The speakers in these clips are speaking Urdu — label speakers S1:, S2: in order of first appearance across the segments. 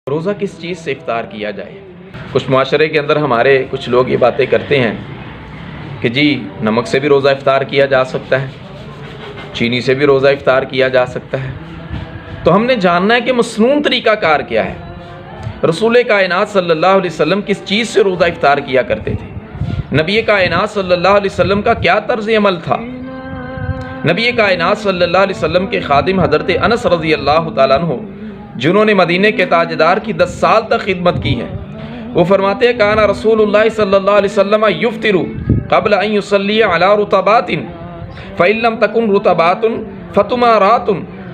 S1: روزہ کس چیز سے افطار کیا جائے؟ کچھ معاشرے کے اندر ہمارے کچھ لوگ یہ باتیں کرتے ہیں کہ جی نمک سے بھی روزہ افطار کیا جا سکتا ہے، چینی سے بھی روزہ افطار کیا جا سکتا ہے۔ تو ہم نے جاننا ہے کہ مسنون طریقہ کار کیا ہے۔ رسول کائنات صلی اللہ علیہ وسلم کس چیز سے روزہ افطار کیا کرتے تھے؟ نبی کائنات صلی اللہ علیہ وسلم کا کیا طرز عمل تھا؟ نبی کائنات صلی اللہ علیہ وسلم کے خادم حضرت انس رضی اللہ تعالیٰ عنہ، جنہوں نے مدینے کے تاجدار کی 10 سال تک خدمت کی ہے، وہ فرماتے ہیں کان رسول اللہ صلی اللہ علیہ وسلم یفطر قبل ان یصلی علی رطبات فإن لم تکن رطبات فتمارات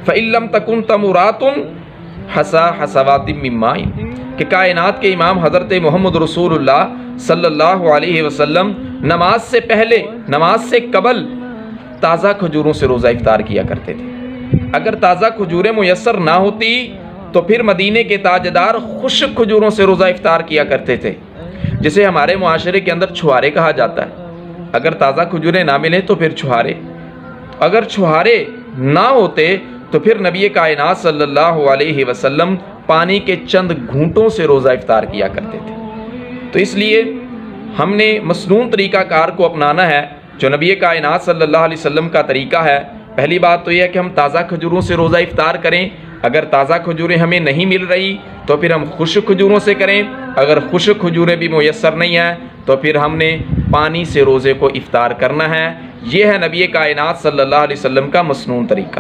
S1: فإن لم تکن تمرات حسا حسوات من ماء، کہ کائنات کے امام حضرت محمد رسول اللہ صلی اللہ علیہ وسلم نماز سے پہلے، نماز سے قبل تازہ کھجوروں سے روزہ افطار کیا کرتے تھے۔ اگر تازہ کھجوریں میسر نہ ہوتی تو پھر مدینے کے تاجدار خشک کھجوروں سے روزہ افطار کیا کرتے تھے، جسے ہمارے معاشرے کے اندر چھہارے کہا جاتا ہے۔ اگر تازہ کھجوریں نہ ملیں تو پھر چھہارے، اگر چھہارے نہ ہوتے تو پھر نبی کائنات صلی اللہ علیہ وسلم پانی کے چند گھونٹوں سے روزہ افطار کیا کرتے تھے۔ تو اس لیے ہم نے مسنون طریقہ کار کو اپنانا ہے جو نبی کائنات صلی اللہ علیہ وسلم کا طریقہ ہے۔ پہلی بات تو یہ ہے کہ ہم تازہ کھجوروں سے روزہ افطار کریں۔ اگر تازہ کھجوریں ہمیں نہیں مل رہی تو پھر ہم خشک کھجوروں سے کریں۔ اگر خشک کھجوریں بھی میسر نہیں ہیں تو پھر ہم نے پانی سے روزے کو افطار کرنا ہے۔ یہ ہے نبی کائنات صلی اللہ علیہ وسلم کا مسنون طریقہ۔